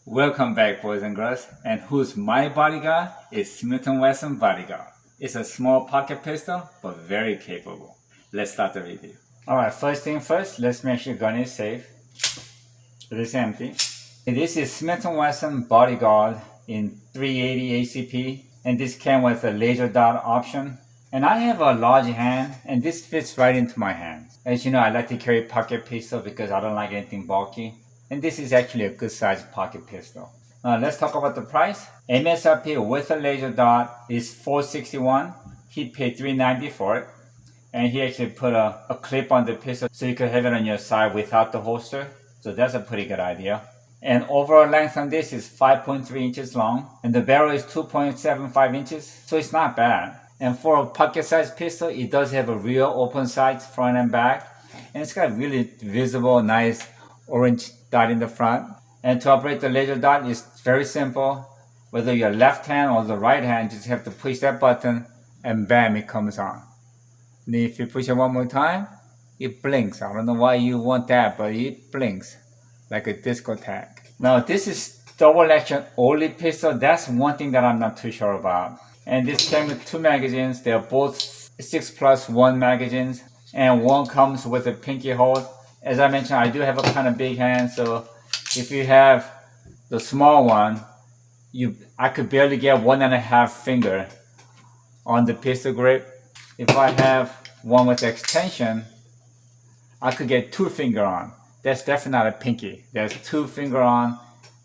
Welcome back, boys and girls. And who's my bodyguard? It's Smith & Wesson Bodyguard. It's a small pocket pistol, but very capable. Let's start the review. Alright, first thing first, let's make sure gun is safe. It is empty. And this is Smith & Wesson Bodyguard in 380 ACP. And this came with a laser dot option. And I have a large hand, and this fits right into my hand. As you know, I like to carry pocket pistol because I don't like anything bulky. And this is actually a good sized pocket pistol. Now let's talk about the price. MSRP with a laser dot is $461. He paid $390 for it. And he actually put a clip on the pistol so you could have it on your side without the holster. So that's a pretty good idea. And overall length on this is 5.3 inches long. And the barrel is 2.75 inches. So it's not bad. And for a pocket sized pistol, it does have a real open sights front and back. And it's got really visible, nice orange dot in the front. And to operate the laser dot is very simple. Whether your left hand or the right hand, just have to push that button and bam, it comes on. And if you push it one more time, it blinks. I don't know why you want that, but it blinks like a discotheque. Now this is double action only pistol. That's one thing that I'm not too sure about. And this came with two magazines. They're both 6+1 magazines. And one comes with a pinky hold. As I mentioned, I do have a kind of big hand, so if you have the small one, I could barely get 1.5 finger on the pistol grip. If I have one with extension, I could get 2 finger on. That's definitely not a pinky. There's 2 finger on,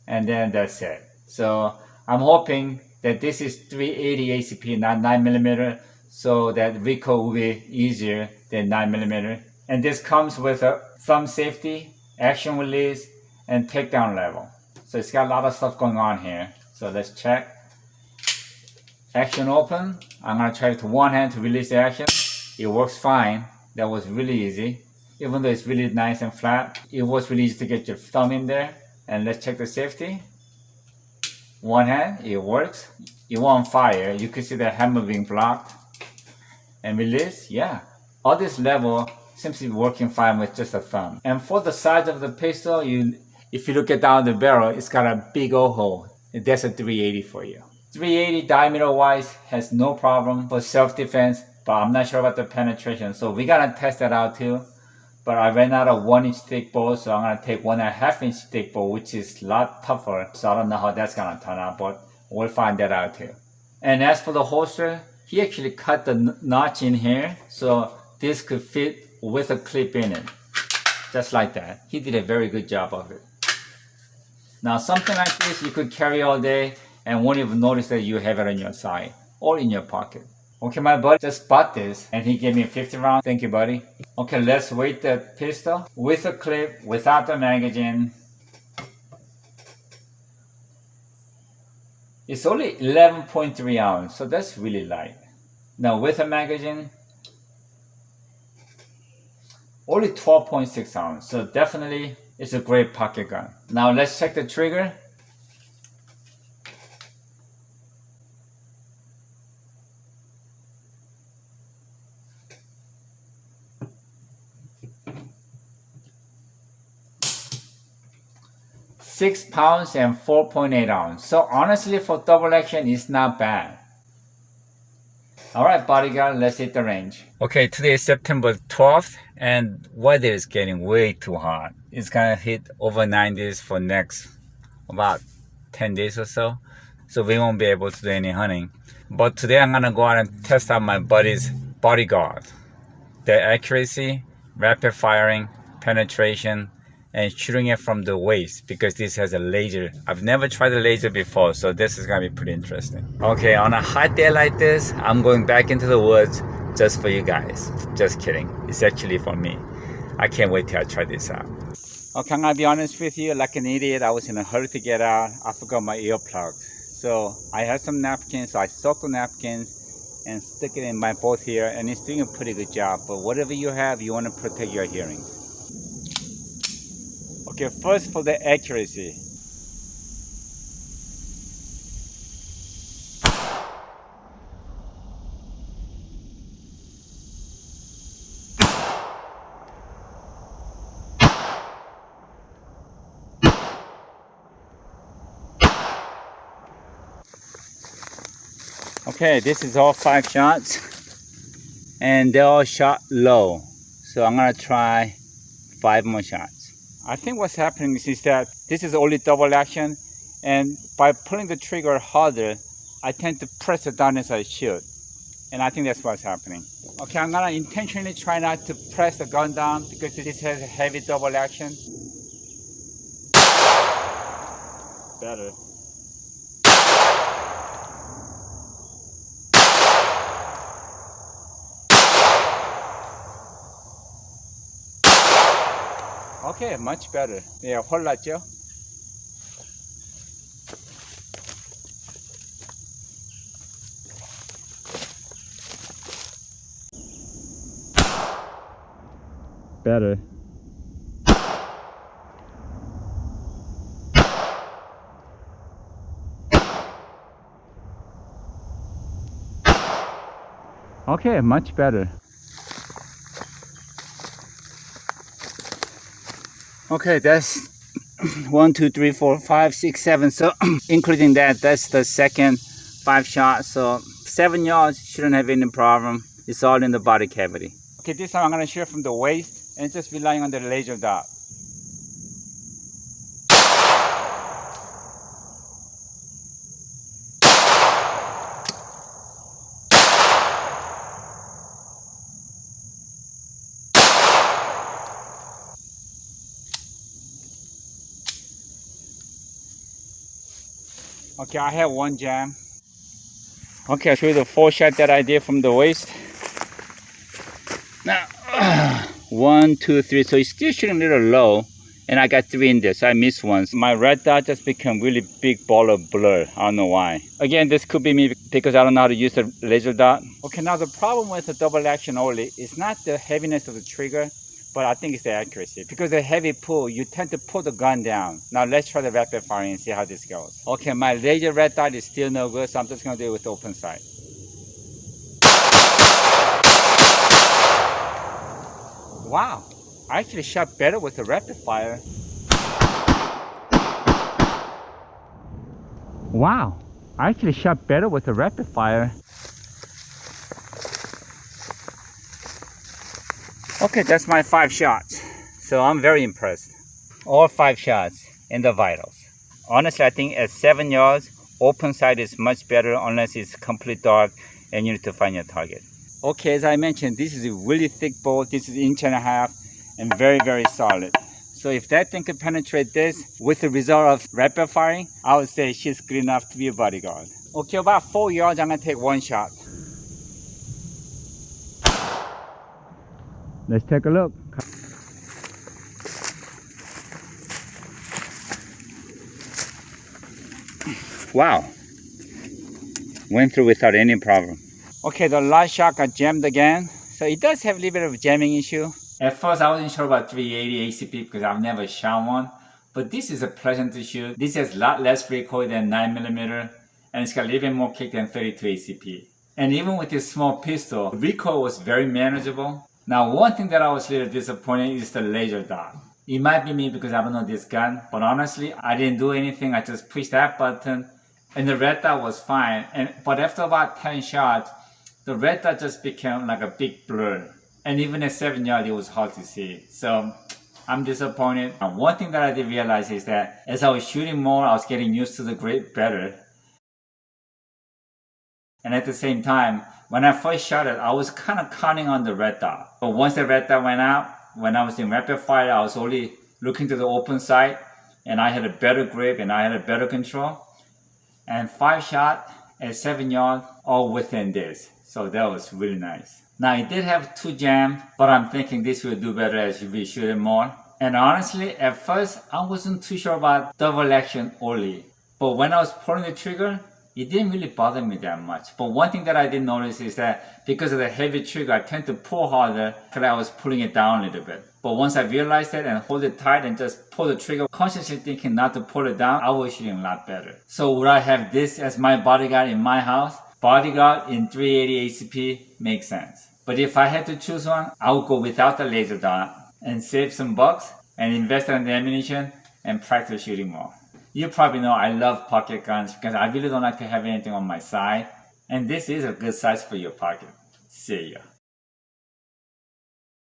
and then that's it. So I'm hoping that this is 380 ACP, not 9mm, so that recoil will be easier than 9mm. And this comes with a thumb safety, action release, and takedown level. So it's got a lot of stuff going on here. So let's check. Action open. I'm gonna try to one hand to release the action. It works fine. That was really easy. Even though it's really nice and flat, it was really easy to get your thumb in there. And let's check the safety. One hand, it works. It won't fire. You can see the hammer being blocked. And release, yeah. All this level seems to be working fine with just a thumb. And for the size of the pistol, if you look at down the barrel, it's got a big old hole. That's a 380 for you. 380 diameter wise has no problem for self-defense, but I'm not sure about the penetration. So we gotta test that out too. But I ran out of 1-inch thick bow, so I'm gonna take 1.5-inch thick bow, which is a lot tougher. So I don't know how that's gonna turn out, but we'll find that out too. And as for the holster, he actually cut the notch in here, so this could fit with a clip in it. Just like that. He did a very good job of it. Now something like this you could carry all day and won't even notice that you have it on your side or in your pocket. Okay, my buddy just bought this and he gave me a 50 round. Thank you, buddy. Okay, let's weight the pistol with a clip, without the magazine. It's only 11.3 ounces, so that's really light. Now with a magazine, only 12.6 ounces, so definitely it's a great pocket gun. Now let's check the trigger. £6 and 4.8 ounces. So honestly, for double action, it's not bad. Alright, bodyguard, let's hit the range. Okay, today is September 12th, and weather is getting way too hot. It's gonna hit over 90s for next about 10 days or so. So we won't be able to do any hunting. But today I'm gonna go out and test out my buddy's Bodyguard. The accuracy, rapid firing, penetration, and shooting it from the waist, because this has a laser. I've never tried a laser before, so this is gonna be pretty interesting. Okay, on a hot day like this, I'm going back into the woods just for you guys. Just kidding. It's actually for me. I can't wait till I try this out. Okay, I'm gonna be honest with you, like an idiot, I was in a hurry to get out. I forgot my earplugs. So I had some napkins, so I soaked the napkins and stick it in my both here, and it's doing a pretty good job. But whatever you have, you wanna protect your hearing. Okay, first for the accuracy. Okay, this is all 5 shots, and they all shot low. So I'm gonna try 5 more shots. I think what's happening is that this is only double action, and by pulling the trigger harder, I tend to press it down as I should. And I think that's what's happening. Okay, I'm gonna intentionally try not to press the gun down because this has a heavy double action. Better. Okay, much better. Yeah, 홀랐죠? Better. Okay, much better. Okay, that's 1, 2, 3, 4, 5, 6, 7. So including that, that's the second 5 shots. So 7 yards shouldn't have any problem. It's all in the body cavity. Okay, this time I'm gonna shoot from the waist and just relying on the laser dot. Okay, I have 1 jam. Okay, I'll show you the 4 shot that I did from the waist. Now, 1, 2, 3. So it's still shooting a little low, and I got 3 in there, so I missed one. My red dot just became really big ball of blur. I don't know why. Again, this could be me because I don't know how to use the laser dot. Okay, now the problem with the double action only is not the heaviness of the trigger, but I think it's the accuracy. Because the heavy pull, you tend to pull the gun down. Now let's try the rapid fire and see how this goes. Okay, my laser red dot is still no good, so I'm just gonna do it with the open sight. Wow, I actually shot better with the rapid fire. Wow, I actually shot better with the rapid fire. Okay, that's my 5 shots. So I'm very impressed. All 5 shots in the vitals. Honestly, I think at 7 yards, open sight is much better unless it's complete dark and you need to find your target. Okay, as I mentioned, this is a really thick bolt. This is 1.5 inches and very, very solid. So if that thing can penetrate this with the result of rapid firing, I would say she's good enough to be a bodyguard. Okay, about 4 yards, I'm gonna take 1 shot. Let's take a look. Wow. Went through without any problem. Okay, the last shot got jammed again. So it does have a little bit of a jamming issue. At first, I wasn't sure about 380 ACP because I've never shot one. But this is a pleasant to shoot. This has a lot less recoil than 9mm. And it's got a little bit more kick than 32 ACP. And even with this small pistol, the recoil was very manageable. Now, one thing that I was a little disappointed is the laser dot. It might be me because I don't know this gun, but honestly, I didn't do anything. I just pushed that button and the red dot was fine. But after about 10 shots, the red dot just became like a big blur. And even at 7 yards, it was hard to see. So I'm disappointed. And one thing that I did realize is that as I was shooting more, I was getting used to the grip better. And at the same time, when I first shot it, I was kind of counting on the red dot. But once the red dot went out, when I was in rapid fire, I was only looking to the open sight and I had a better grip and I had a better control. And 5 shot at 7 yards, all within this. So that was really nice. Now it did have 2 jams, but I'm thinking this will do better as we shoot it more. And honestly, at first, I wasn't too sure about double action only. But when I was pulling the trigger, it didn't really bother me that much. But one thing that I did notice is that because of the heavy trigger, I tend to pull harder because I was pulling it down a little bit. But once I realized that and hold it tight and just pull the trigger, consciously thinking not to pull it down, I was shooting a lot better. So would I have this as my bodyguard in my house? Bodyguard in 380 ACP makes sense. But if I had to choose one, I would go without the laser dot and save some bucks and invest in the ammunition and practice shooting more. You probably know I love pocket guns because I really don't like to have anything on my side. And this is a good size for your pocket. See ya.